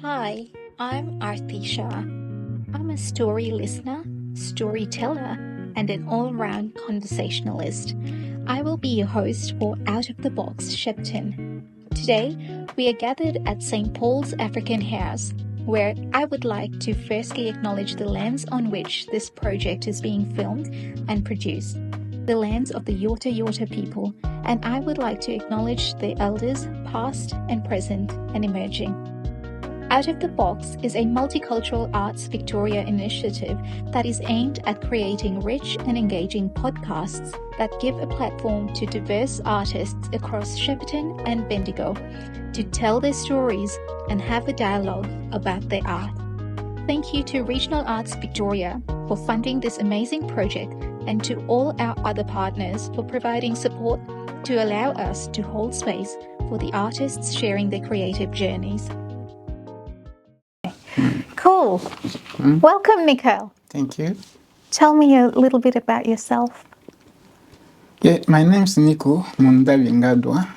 Hi, I'm Arti. I'm a story listener, storyteller, and an all-round conversationalist. I will be your host for Out of the Box Shepparton. Today, we are gathered at St. Paul's African House, where I would like to firstly acknowledge the lands on which this project is being filmed and produced, the lands of the Yorta Yorta people, and I would like to acknowledge the elders past and present and emerging. Out of the Box is a Multicultural Arts Victoria initiative that is aimed at creating rich and engaging podcasts that give a platform to diverse artists across Shepparton and Bendigo to tell their stories and have a dialogue about their art. Thank you to Regional Arts Victoria for funding this amazing project and to all our other partners for providing support to allow us to hold space for the artists sharing their creative journeys. Cool. Welcome, Nickel. Thank you. Tell me a little bit about yourself. Yeah, my name is Nickel Mundabi.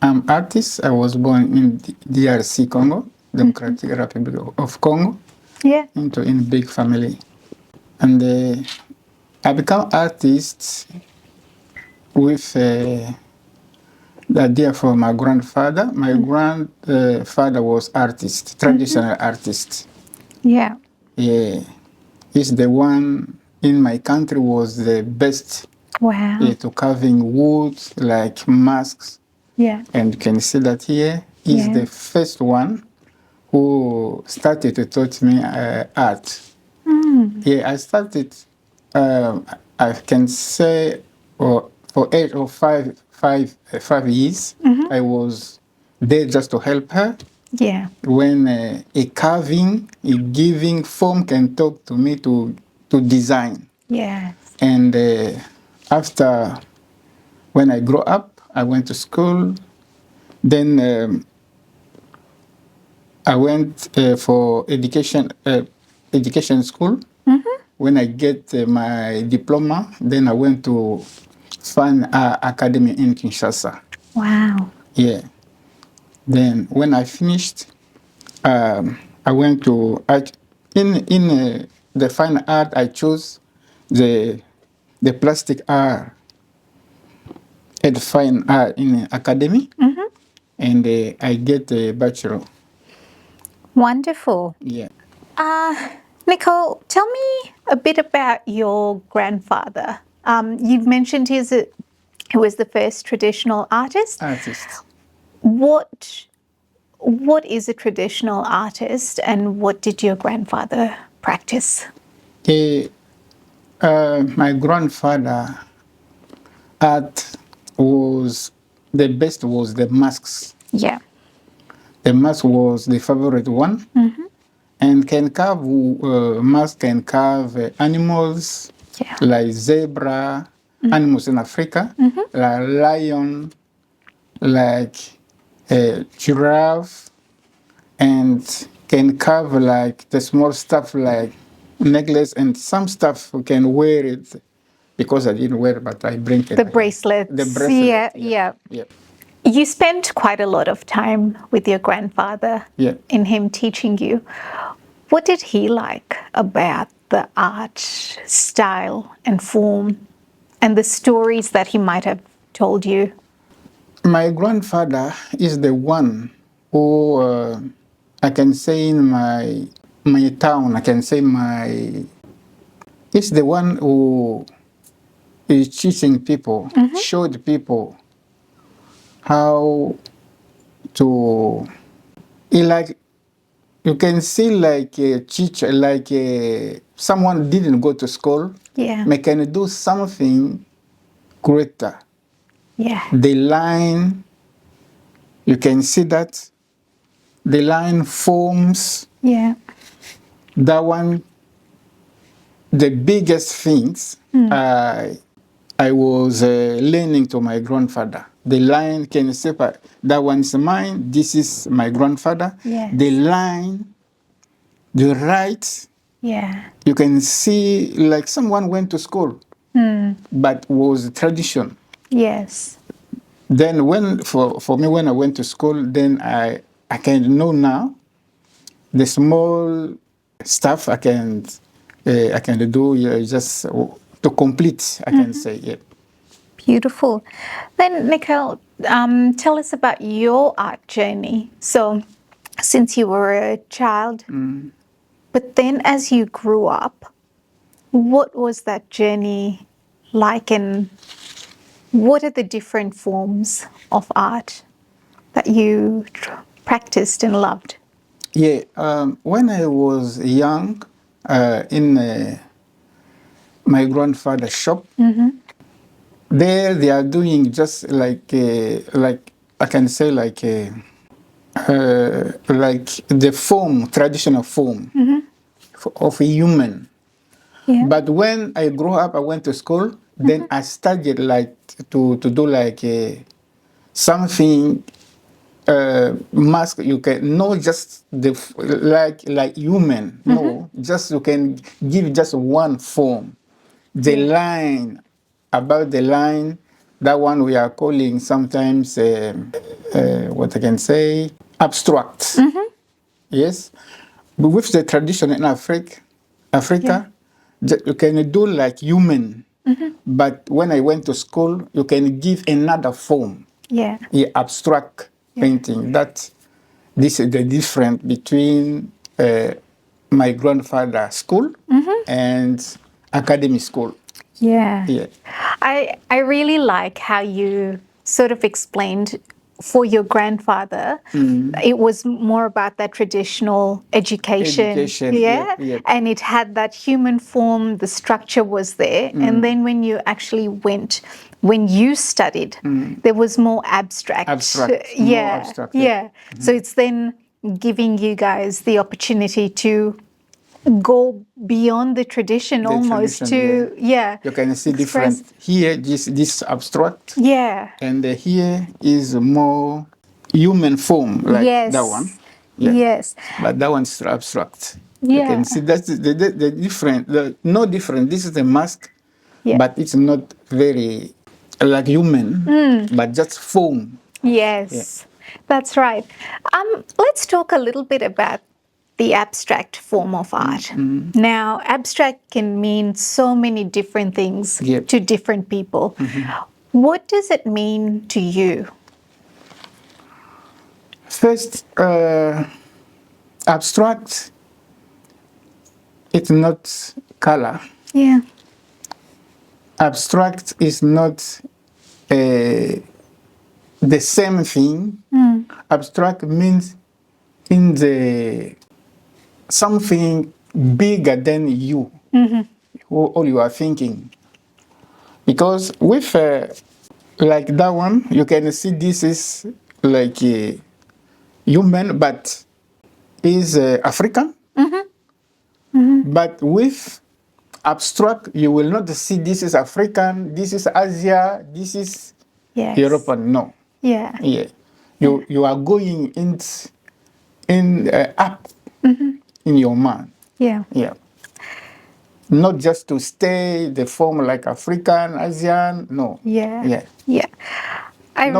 I'm artist. I was born in DRC, Congo, Democratic Republic of Congo. Yeah. In a big family. And I become artist with the idea from my grandfather. My grandfather was artist, traditional artist. Yeah. Yeah, he's the one in my country was the best. Wow. To carving wood like masks. Yeah. And you can see that here he's the first one who started to teach me art. Yeah, I started. I can say for 8 or 5 years, I was there just to help her. Yeah. When a carving, a giving form can talk to me to design. Yeah. And after, when I grew up, I went to school. Then I went for education school. When I get my diploma, then I went to Fine Art Academy in Kinshasa. Wow. Yeah. Then when I finished, I went to in the fine art. I chose the plastic art at fine art in academy, and I get a bachelor. Wonderful. Yeah. Nicole, tell me a bit about your grandfather. You've mentioned he was the first traditional artist. What is a traditional artist, and what did your grandfather practice? My grandfather art was the best was the masks. Yeah. The mask was the favorite one. And can carve mask can carve animals like zebra, animals in Africa, like lion, like giraffe, and can carve like the small stuff like necklace, and some stuff you can wear it because I didn't wear it, but I bring it. The bracelets. The bracelet. Yeah. Yeah. You spent quite a lot of time with your grandfather in him teaching you. What did he like about the art style and form and the stories that he might have told you? My grandfather is the one who I can say in my town, I can say he's the one who is teaching people, showed people how to, you can see like a teacher, like someone didn't go to school, but can do something greater. Yeah. The line, you can see that. The line forms. Yeah. That one, the biggest things I was learning to my grandfather. The line can separate. That one is mine. This is my grandfather. Yes. The line, the right. Yeah. You can see like someone went to school, but was tradition. Yes. Then for me when I went to school, then I can know now the small stuff I can do just to complete, I can say, yeah. Beautiful. Then, Nickel, tell us about your art journey. So, since you were a child, but then as you grew up, what was that journey like, and what are the different forms of art that you practiced and loved? Yeah, when I was young, in my grandfather's shop, there they are doing just like I can say like the form, traditional form of a human. Yeah. But when I grew up, I went to school. Then I studied like to do like something mask. You can not just the like human. No, just you can give just one form. The line, about the line, that one we are calling sometimes what I can say abstract. Yes, but with the tradition in Africa, you can do like human. But when I went to school, you can give another form. Yeah. Abstract painting. This is the difference between my grandfather's school and academy school. Yeah. Yeah. I really like how you sort of explained for your grandfather, it was more about that traditional education. Yeah. And it had that human form, the structure was there. And then when you actually when you studied, there was more abstract. More abstract. Yeah. So it's then giving you guys the opportunity to go beyond the tradition almost to you can see different here, this abstract, and here is more human form, like that one. Yes, but that one's abstract. You can see that's the different, no different. This is a mask, but it's not very like human, but just form. Yes, that's right. Let's talk a little bit about the abstract form of art. Now, abstract can mean so many different things to different people. What does it mean to you? First, abstract, it's not color. Yeah. Abstract is not the same thing. Abstract means in the something bigger than you, all you are thinking. Because with like that one, you can see this is like a human, but is African. But with abstract, you will not see this is African, this is Asia, this is European. No. Yeah. You are going in up in your mind. Yeah. Not just to stay the form like African, Asian. No. No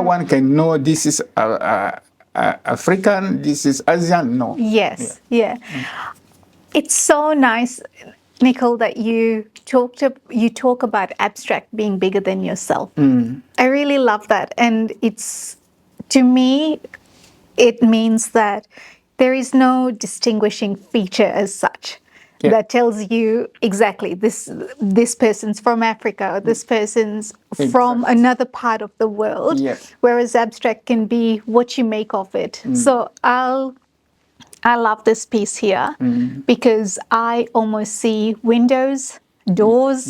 one can know this is African, this is Asian. No. Yes. It's so nice, Nickel, that you talk about abstract being bigger than yourself. I really love that, and to me, it means that there is no distinguishing feature as such that tells you exactly this person's from Africa or this person's from another part of the world. Whereas abstract can be what you make of it. So I love this piece here because I almost see windows, doors,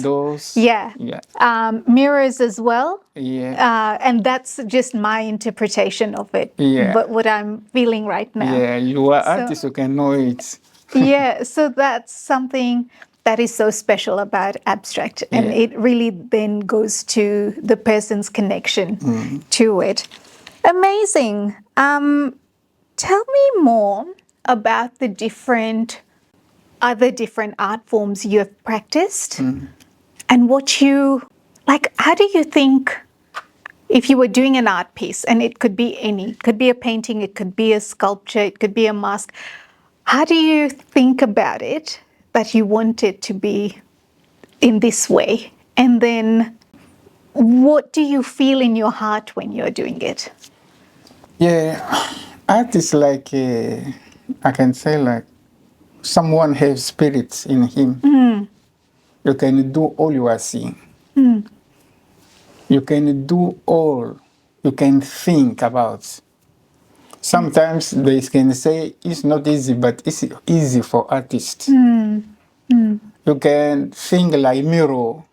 mirrors as well. And that's just my interpretation of it. But what I'm feeling right now. You are artist, you can know it. So that's something that is so special about abstract. And it really then goes to the person's connection to it. Amazing. Tell me more about the other different art forms you have practiced and how do you think, if you were doing an art piece, and it could be it could be a painting, it could be a sculpture, it could be a mask, How do you think about it that you want it to be in this way? And then what do you feel in your heart when you're doing it? Yeah, art is like, I can say like, someone has spirits in him. You can do all you are seeing. You can do all you can think about. Sometimes they can say it's not easy, but it's easy for artists. You can think like mirror,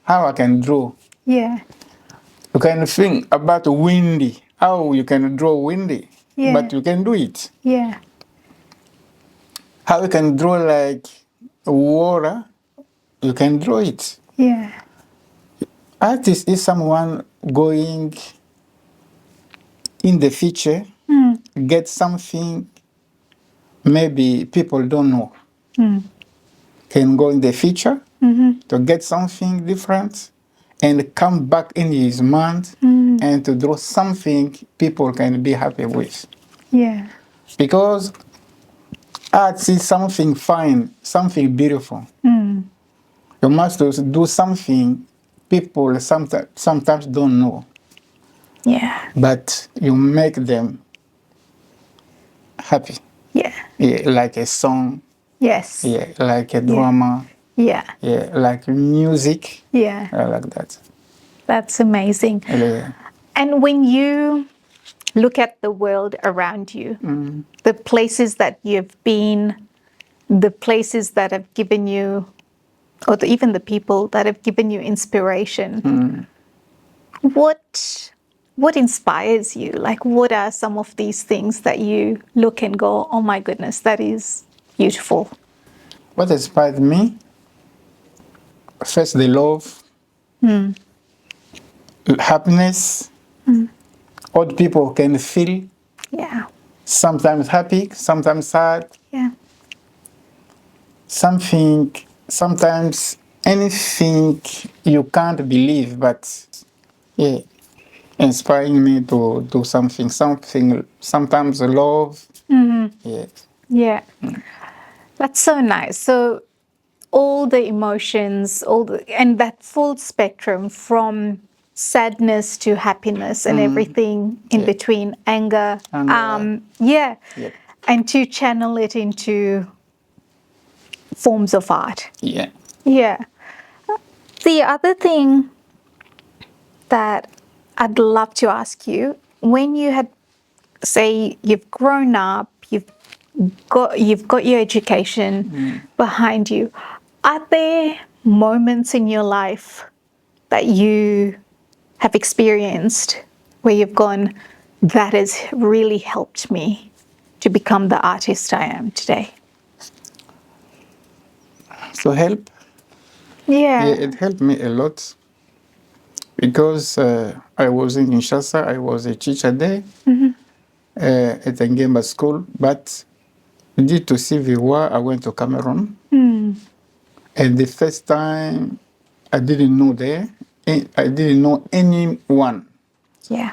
how I can draw. Yeah. You can think about windy, how you can draw windy, Yeah. but you can do it. Yeah. How you can draw like water, you can draw it. Yeah. Artist is someone going in the future, get something maybe people don't know. Can go in the future to get something different and come back in his mind and to draw something people can be happy with. Yeah. Because art is something fine, something beautiful. You must do something people sometimes don't know, Yeah. but you make them happy. Yeah. Yeah, like a song, Yes. yeah, like a drama, Yeah. yeah, like music, Yeah. like that. That's amazing. Yeah. And when you look at the world around you, the places that you've been, the places that have given you, or even the people that have given you inspiration, what inspires you? Like, what are some of these things that you look and go, oh my goodness, that is beautiful? What inspired me? First, the love, happiness. Old people can feel Yeah. sometimes happy, sometimes sad, Yeah. sometimes anything you can't believe, but yeah, inspiring me to do something, sometimes love. Yeah. Yeah. That's so nice. So all the emotions, and that full spectrum from sadness to happiness and everything in between, anger. Yeah. Yep. And to channel it into forms of art. Yeah. Yeah. The other thing that I'd love to ask you, when you had, say, you've grown up, you've got your education behind you, are there moments in your life that you have experienced where you've gone, that has really helped me to become the artist I am today? So help? Yeah. Yeah, it helped me a lot because I was in Kinshasa. I was a teacher there at Ngemba school, but due to civil war, I went to Cameroon. And the first time, I didn't know there. I didn't know anyone. Yeah.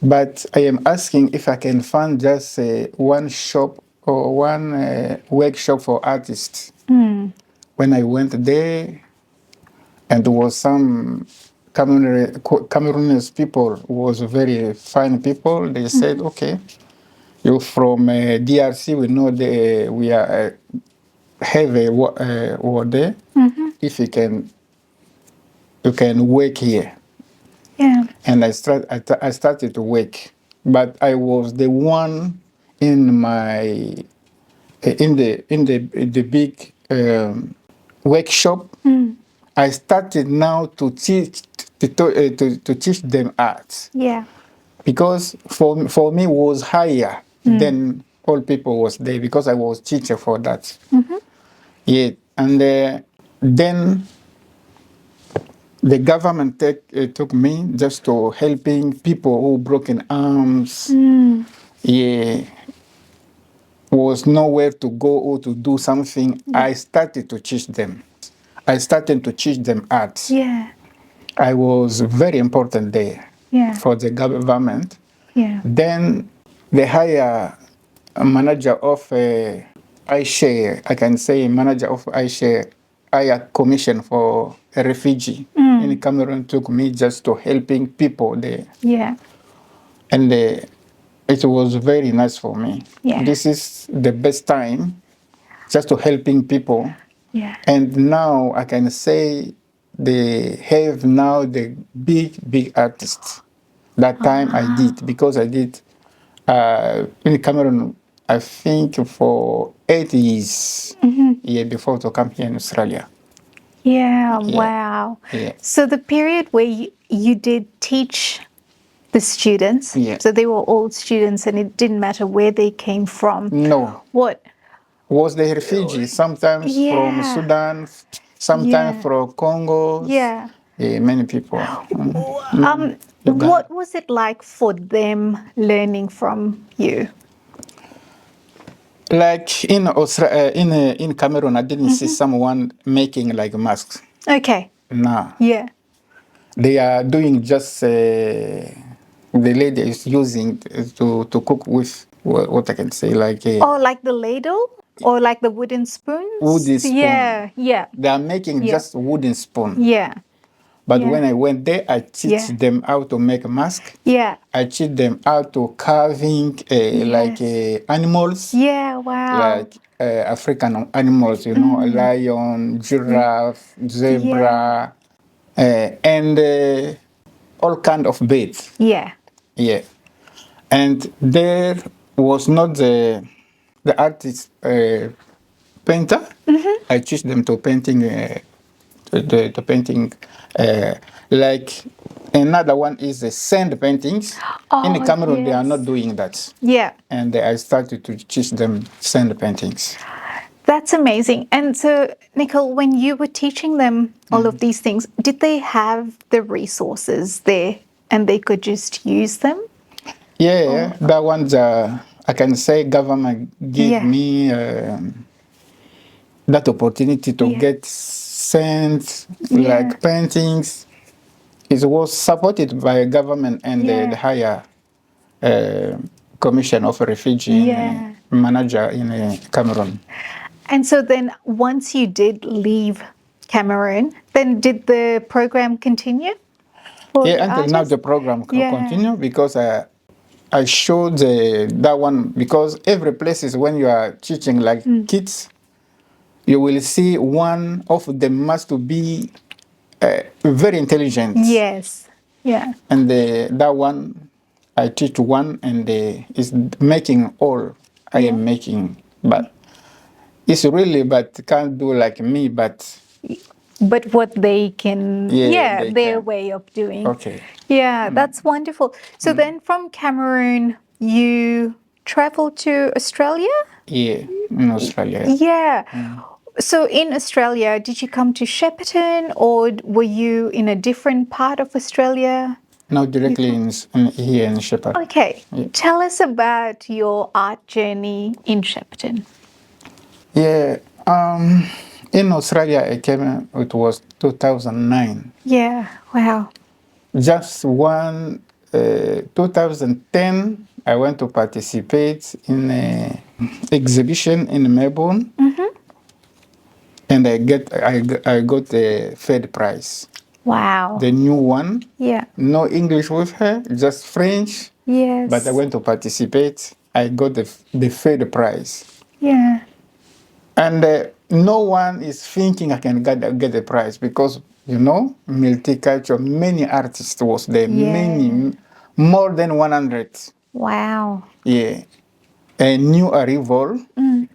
But I am asking if I can find just one shop or one workshop for artists. When I went there, and there was some Cameroonese people who was very fine people. They said, okay, you're from DRC, we know we are have a war there. If you can work here. Yeah. And I started to work, but I was the one in my in the big workshop. I started now to teach to teach them art. Yeah. Because for me was higher than all people was there because I was teacher for that. Yeah, and then the government took me just to helping people who broken arms. Yeah, was nowhere to go or to do something. I started to teach them. I started to teach them art. Yeah. I was very important there for the government. Yeah. Then the higher manager of I share, I can say manager of I share, I commission for a refugee in Cameroon took me just to helping people there. Yeah. And it was very nice for me. Yeah. This is the best time just to helping people. Yeah. And now I can say they have now the big artists. That time I did, because I did in Cameroon, I think for 8 years, before to come here in Australia. Yeah, wow. Yeah. So the period where you did teach the students, so they were all students and it didn't matter where they came from. No. What? Was the refugees, sometimes from Sudan, sometimes from Congo. Yeah. Many people. What was it like for them learning from you? Like in Australia, in Cameroon, I didn't see someone making like masks. Okay. No. Yeah. They are doing just the lady is using to cook with what I can say like. Like the ladle or like the wooden spoons. Wooden spoon. Yeah. Yeah. They are making just wooden spoon. Yeah. But when I went there, I teach them how to make a mask. Yeah. I teach them how to carving like animals. Yeah, wow. Like African animals, you know, a lion, giraffe, zebra, and all kind of birds. Yeah. Yeah. And there was not the artist painter. I teach them to painting to painting. Like another one is the sand paintings. In Cameroon, they are not doing that. Yeah. And I started to teach them sand paintings. That's amazing. And so, Nickel, when you were teaching them all of these things, did they have the resources there and they could just use them? Yeah, that one's, I can say government gave me that opportunity to get sand, like paintings. It was supported by government and the higher commission of a refugee manager in Cameroon. And so then once you did leave Cameroon, then did the program continue? Until now the program can continue because I showed that one, because every place is when you are teaching like kids, you will see one of them must be very intelligent. Yes. Yeah. And that one, I teach one and is making all I am making. But it's really, but can't do like me, but what they can, they their can. way of doing. Okay. Yeah, that's wonderful. So then from Cameroon, you traveled to Australia? Yeah, in Australia. Yeah. So in Australia, did you come to Shepparton or were you in a different part of Australia? No, directly here in Shepparton. Okay. Yeah. Tell us about your art journey in Shepparton. Yeah. In Australia, I came, it was 2009. Yeah, wow. Just 2010, I went to participate in an exhibition in Melbourne. And I got the third prize. Wow. The new one. Yeah. No English with her, just French. Yes. But I went to participate. I got the third prize. Yeah. And no one is thinking I can get the prize because, you know, multicultural, many artists was there, many, more than 100. Wow. Yeah. A new arrival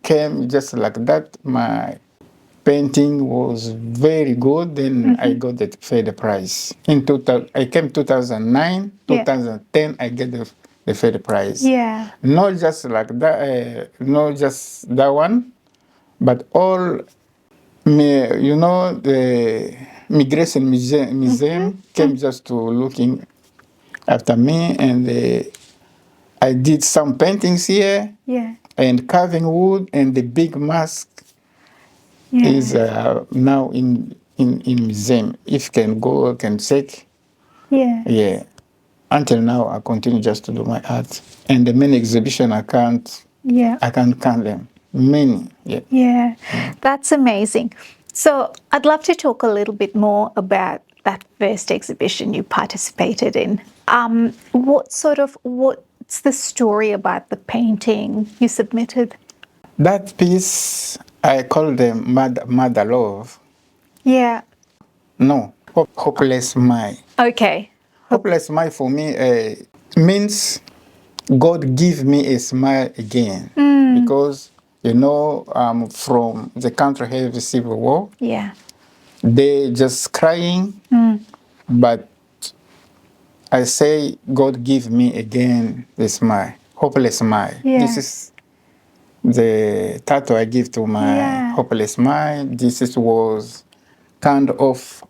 came just like that. My painting was very good. Then I got the third prize. I came 2009, 2010, I get the third prize. Yeah. Not just like that, not just that one, but all, you know, the Migration Museum came just to looking after me, and I did some paintings here. Yeah. And carving wood, and the big mask is now in museum. If you can go, can check. Yeah. Yeah. Until now, I continue just to do my art. And the main exhibition, I can't count them many. Yeah. Yeah, that's amazing. So I'd love to talk a little bit more about that first exhibition you participated in. What's the story about the painting you submitted? That piece, I call them Mother Love. Yeah. No, Hopeless Smile. Okay. Hopeless Smile for me means God give me a smile again. Because, from the country have a civil war. Yeah. They just crying, but I say, God give me again the smile, hopeless smile. Yeah. This is the title I give to my hopeless smile. Was kind of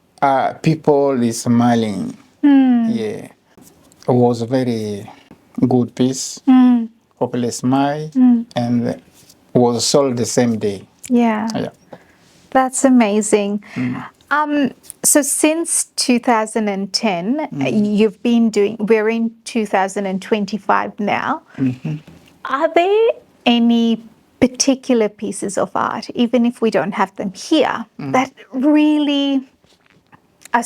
people is smiling. Yeah, it was a very good piece, hopeless smile, and was sold the same day. Yeah. Yeah. That's amazing. So since 2010, you've been we're in 2025 now. Are there any particular pieces of art, even if we don't have them here, that really are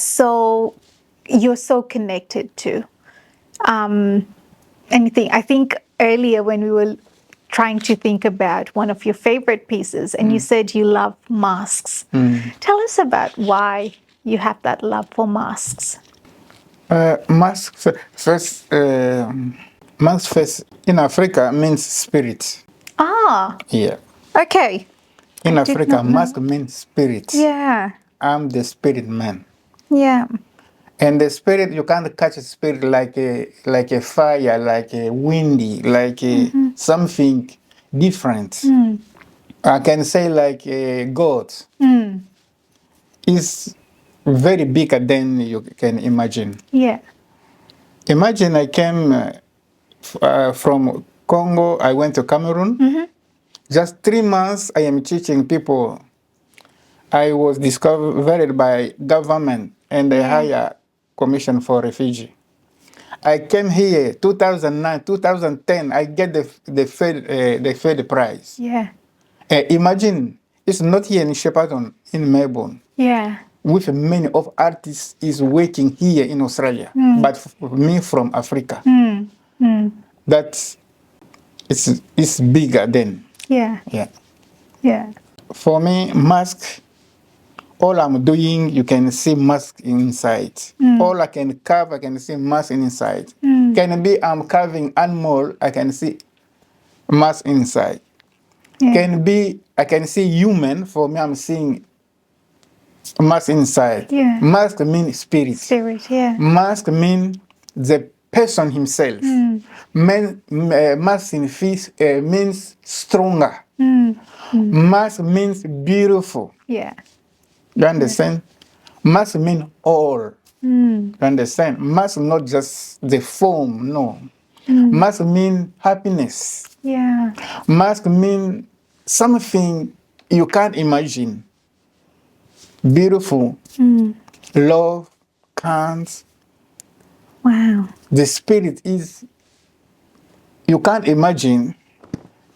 you're so connected to? Anything? I think earlier when we were trying to think about one of your favorite pieces, and you said you love masks. Tell us about why you have that love for masks. Masks first in Africa means spirit. Ah. Yeah. Okay. In Africa, mask means spirit. Yeah. I'm the spirit man. Yeah. And the spirit, you can't catch a spirit like a fire, like a windy, like something different. I can say like a God is very bigger than you can imagine. Yeah. Imagine I came from Congo, I went to Cameroon. Just 3 months, I am teaching people. I was discovered by government and the higher commission for refugee. I came here 2009, 2010. I get the third prize. Yeah. Imagine it's not here in Shepparton, in Melbourne. Yeah. With many of artists is working here in Australia, but me from Africa. That it's bigger than. Yeah. Yeah. Yeah. For me, mask. All I'm doing, you can see mask inside. All I can carve, I can see mask inside. Can be I'm carving animal, I can see mask inside. Yeah. Can be I can see human. For me, I'm seeing mask inside. Yeah. Mask means spirit. Spirit. Yeah. Mask means the person himself. Mask in fish means stronger. Mask means beautiful. Yeah. You understand? Mask means all. You understand? Mask not just the form, no. Mask means happiness. Yeah. Mask means something you can't imagine. Beautiful. Love, kind. Wow. The spirit is, you can't imagine.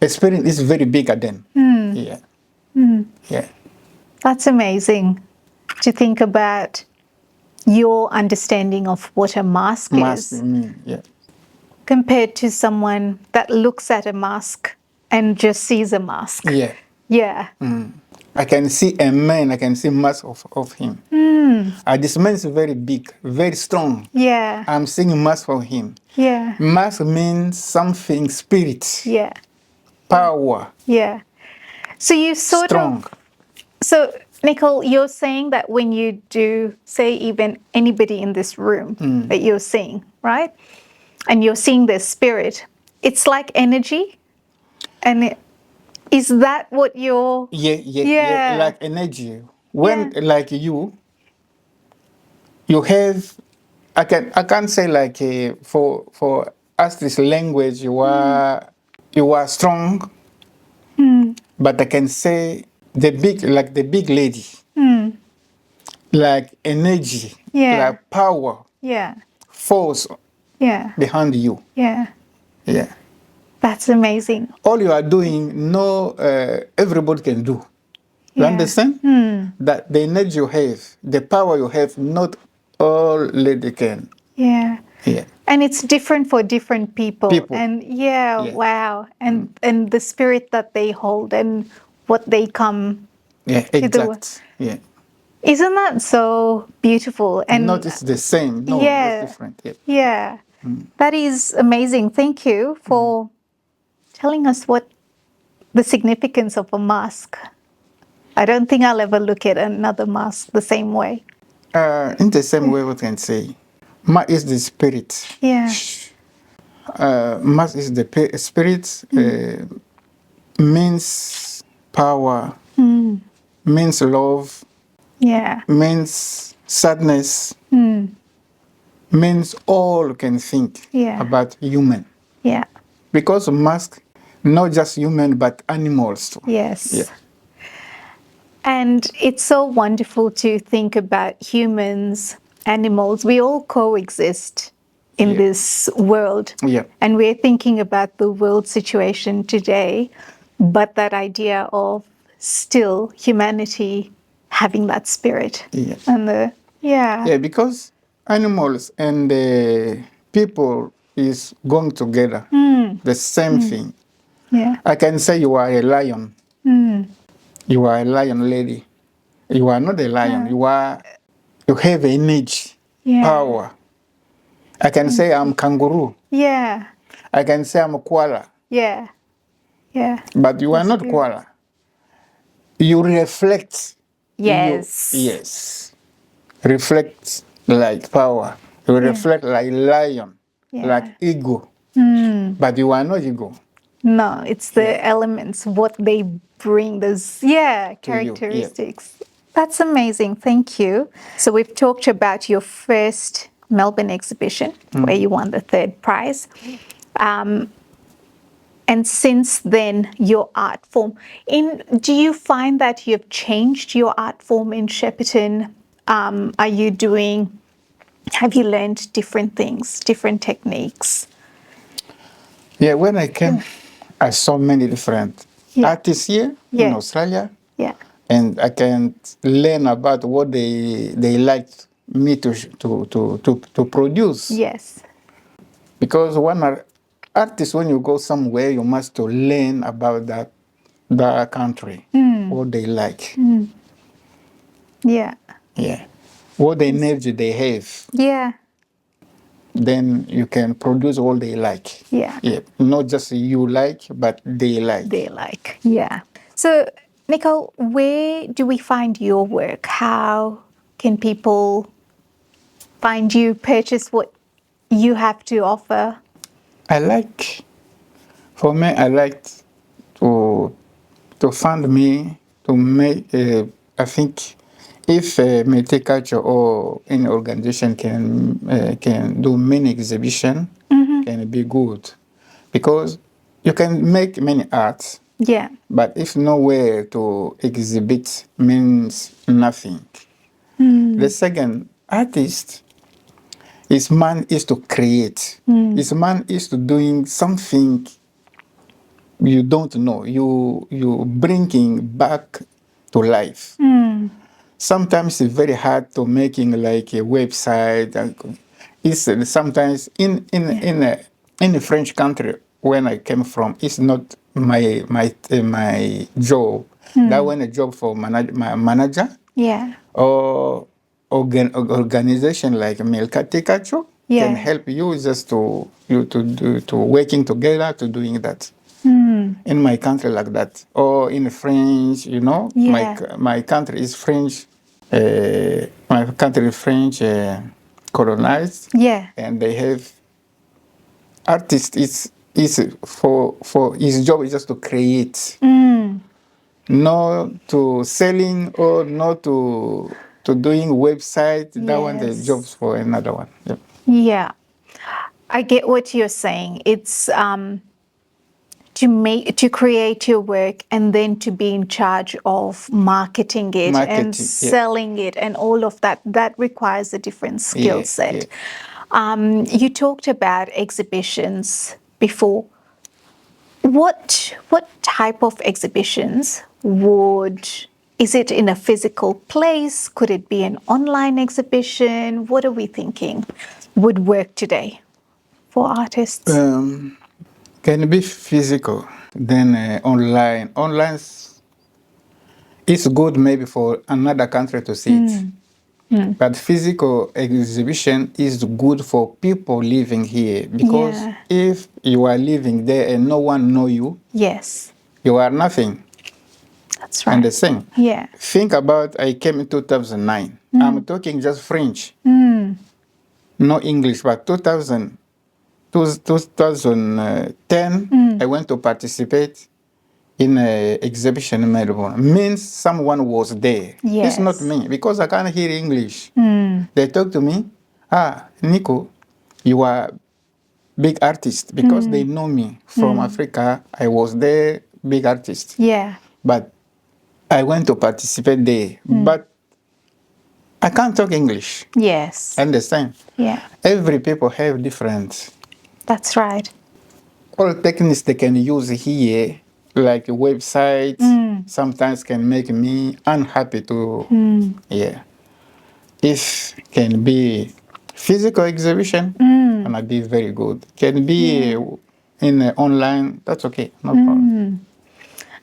The spirit is very bigger than. Yeah. Yeah. That's amazing to think about your understanding of what a mask is Yeah. compared to someone that looks at a mask and just sees a mask. Yeah. Yeah. I can see a man, I can see mask of him. This man is very big, very strong. Yeah. I'm seeing mask for him. Yeah. Mask means something, spirit, Yeah. power, Yeah. So you sort strong. So, Nickel, you're saying that when you do, say, even anybody in this room that you're seeing, right? And you're seeing their spirit, it's like energy? And is that what you're... Yeah, like energy. When, like you have, I can't say like for us this language, you are strong, but I can say the big lady, like energy, like power, Yeah. force Yeah. behind you. Yeah. Yeah. That's amazing. All you are doing, everybody can do. You understand? That the energy you have, the power you have, not all lady can. Yeah. Yeah. And it's different for different people. And wow. And the spirit that they hold and what they come to do. Yeah. Isn't that so beautiful? And not it's the same. No, it's different. Yeah. That is amazing. Thank you for telling us what the significance of a mask. I don't think I'll ever look at another mask the same way. In the same way, we can say, mask is the spirit. Yeah. Mask is the spirit. Means power. Means love. Yeah. Means sadness. Means all you can think about human. Yeah. Because mask, not just human, but animals too. Yes. Yeah. And it's so wonderful to think about humans, animals. We all coexist in this world. Yeah. And we're thinking about the world situation today, but that idea of still humanity having that spirit. Yeah. And Yeah, because animals and people is going together. The same thing. Yeah. I can say you are a lion. You are a lion lady. You are not a lion. You have energy, power. I can say I'm kangaroo. Yeah. I can say I'm a koala. Yeah. Yeah. But you are not koala. You reflect. Yes. Yes. Reflect like power. You reflect like lion, like ego. But you are not ego. No, it's the elements, what they bring, those, characteristics. That's amazing. Thank you. So we've talked about your first Melbourne exhibition where you won the 3rd prize. And since then, your art form. Do you find that you've changed your art form in Shepparton? Have you learned different things, different techniques? Yeah, when I came, I saw many different artists here in Australia. Yeah. And I can learn about what they like me to produce. Yes. Because artist, when you go somewhere, you must to learn about that country, what they like. Yeah. Yeah. What the energy they have. Yeah. Then you can produce all they like. Yeah. Yeah. Not just you like, but they like. They like. Yeah. So, Nickel, where do we find your work? How can people find you, purchase what you have to offer? For me, I like to fund me to make, I think, if Multicultural or any organization can do many exhibition, can be good. Because you can make many arts, but if nowhere to exhibit means nothing. The second, artist, his man is to create. His man is to doing something you don't know. You bringing back to life. Sometimes it's very hard to making like a website. It's sometimes in a French country when I came from, it's not my job. That was a job for my manager. Yeah. Or organization like Multicultural can help you just to working together to doing that. In my country like that, or in French, my country is French. My country is French colonized. Yeah. And they have artists. Is for his job is just to create. Not to selling or not to doing website. That one the jobs for another one. Yep. Yeah, I get what you're saying. It's to create your work and then to be in charge of marketing it and selling it and all of that. That requires a different skill set. You talked about exhibitions before. What type of exhibitions is it in a physical place? Could it be an online exhibition? What are we thinking would work today for artists? Can be physical, then online. Online is good maybe for another country to see it. But physical exhibition is good for people living here, because if you are living there and no one know you, yes, you are nothing. That's right. And the same. Yeah. Think about, I came in 2009. I'm talking just French, no English. But 2010, I went to participate in an exhibition in Melbourne. Means someone was there. Yes. It's not me, because I can't hear English. They talk to me, Nico, you are big artist, because they know me from Africa. I was there, big artist. Yeah. But I went to participate there, but I can't talk English. Yes. Understand? Yeah. Every people have different. That's right. All techniques they can use here, like a website, sometimes can make me unhappy to, If can be physical exhibition, gonna be very good. Can be in online, that's okay, no problem.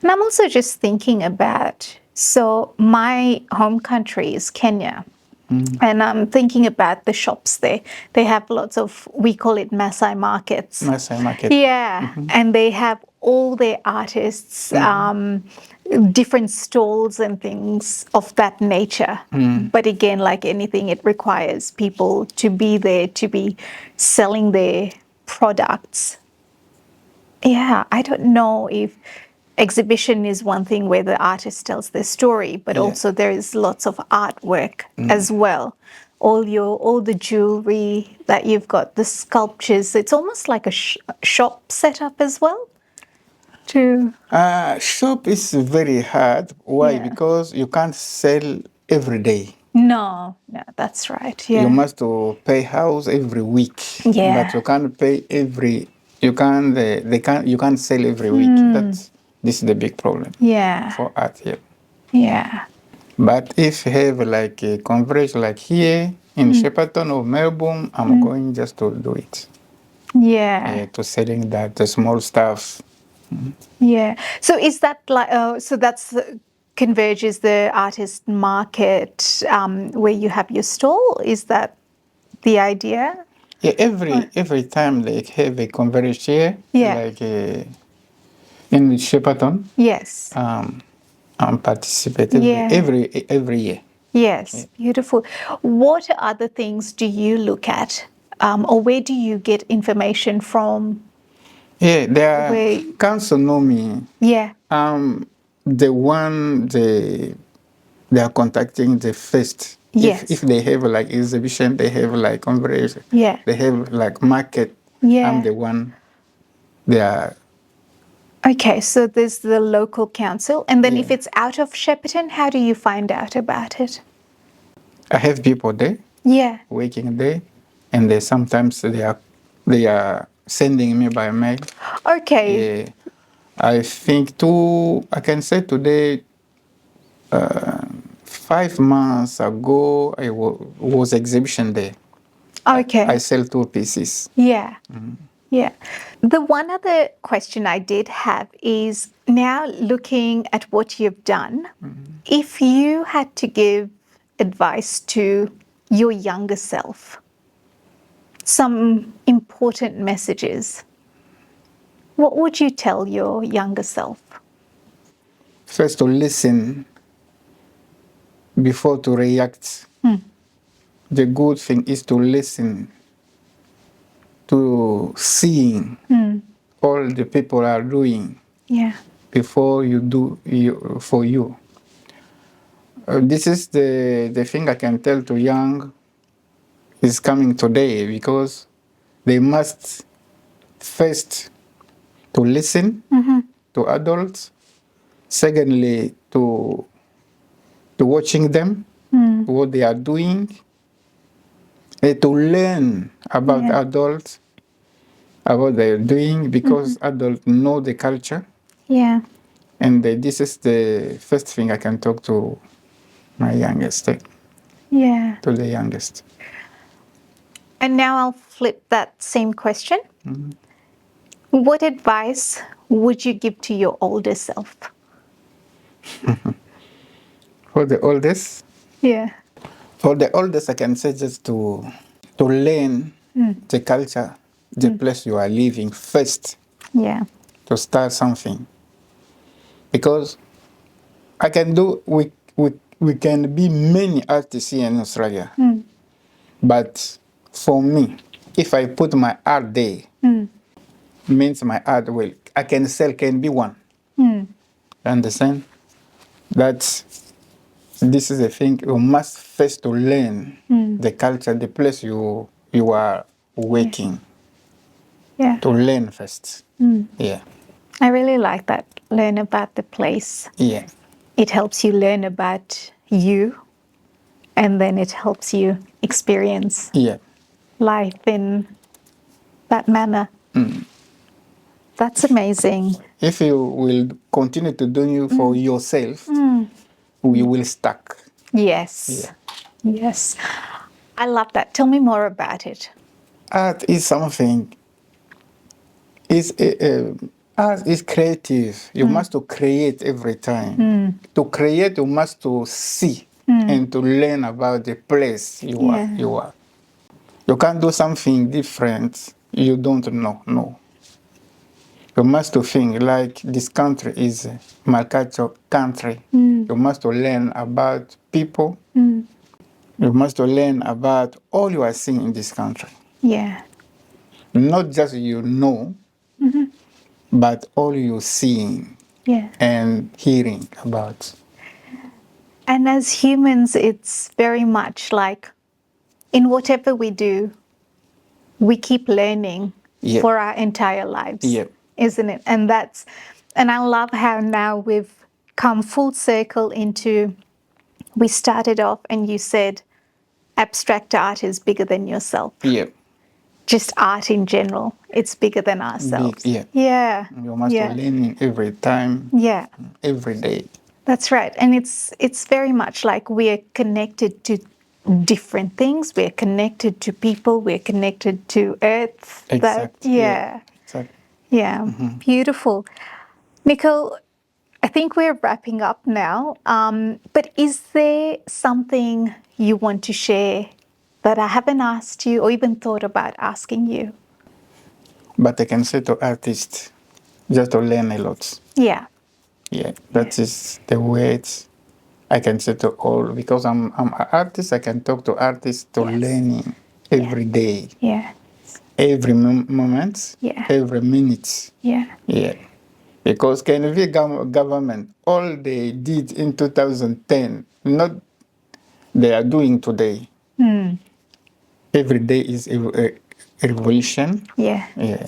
And I'm also just thinking about, so my home country is Kenya. And I'm thinking about the shops there. They have lots of, we call it Maasai markets. Maasai market. Yeah. And they have all their artists, different stalls and things of that nature. But again, like anything, it requires people to be there, to be selling their products. Yeah, I don't know if exhibition is one thing where the artist tells their story, but also there is lots of artwork as well. All the jewelry that you've got, the sculptures. It's almost like a shop setup as well. Shop is very hard. Why? Yeah. Because you can't sell every day. No, that's right. Yeah. You must pay house every week. Yeah. But you can't pay every. You can't. You can't sell every week. This is the big problem. Yeah. For art here. Yeah. But if you have like a conference like here in Shepparton or Melbourne, I'm going just to do it. Yeah. To selling that the small stuff. Yeah. So is that like? So that's converges the artist market where you have your stall. Is that the idea? Yeah. Every time they have a conference here, like in Shepparton. Yes. I'm participating every year. Yes, beautiful. What other things do you look at, or where do you get information from? Yeah, they council know me. Yeah. The one they are contacting the first. Yes. If they have like exhibition, they have like conference. Yeah. They have like market. Yeah. I'm the one. They are. Okay, so there's the local council, and then if it's out of Shepparton, how do you find out about it? I have people there. Yeah. Working there, and sometimes they are sending me by mail. Okay. I think I can say today, 5 months ago, I was exhibition there. Okay. I sell 2 pieces. Yeah. Yeah. The one other question I did have is, now looking at what you've done, if you had to give advice to your younger self, some important messages, what would you tell your younger self? First, to listen before to react. The good thing is to listen, to seeing all the people are doing before you do for you. This is the thing I can tell to young is coming today, because they must first to listen to adults, secondly to watching them, what they are doing, to learn about adults, about they're doing, because adults know the culture. Yeah. And this is the first thing I can talk to my youngest, Yeah. to the youngest. And now I'll flip that same question. What advice would you give to your older self? For the oldest? Yeah. For the oldest, I can say just to learn the culture, the place you are living first, Yeah. to start something. Because I can do, we can be many artists here in Australia. But for me, if I put my art there, means my art will, I can sell, can be one. Understand? That's, this is the thing, you must first to learn the culture, the place you are working. Yeah. To learn first. Yeah. I really like that. Learn about the place. Yeah. It helps you learn about you, and then it helps you experience Yeah. life in that manner. That's amazing. If you will continue to do you for yourself, we will stuck. Yes. Yes. I love that. Tell me more about it. Art is something, art is creative. You must to create every time. To create, you must to see and to learn about the place you are. You can't do something different you don't know. No. You must to think like this country is a multicultural country. You must to learn about people. You must to learn about all you are seeing in this country. Yeah. Not just you know, but all you're seeing and hearing about. And as humans, it's very much like in whatever we do, we keep learning for our entire lives, isn't it? And I love how now we've come full circle into, we started off and you said abstract art is bigger than yourself. Yeah. Just art in general, it's bigger than ourselves. Yeah. You must be learning every time. Yeah. Every day. That's right. And it's very much like we're connected to different things. We're connected to people. We're connected to earth. Exactly. Yeah. Beautiful. Nickel, I think we're wrapping up now. But is there something you want to share that I haven't asked you or even thought about asking you? But I can say to artists, just to learn a lot. Yeah. Yeah, that is the words I can say to all, because I'm an artist. I can talk to artists to learning every day. Yeah. Every moment. Yeah. Every minute. Yeah. Yeah. Because Canadian government, all they did in 2010, not they are doing today. Every day is a revolution. Yeah. Yeah.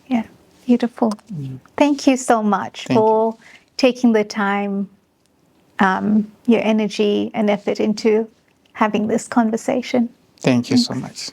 Yeah. Beautiful. Thank you so much for taking the time, your energy and effort into having this conversation. Thank you so much.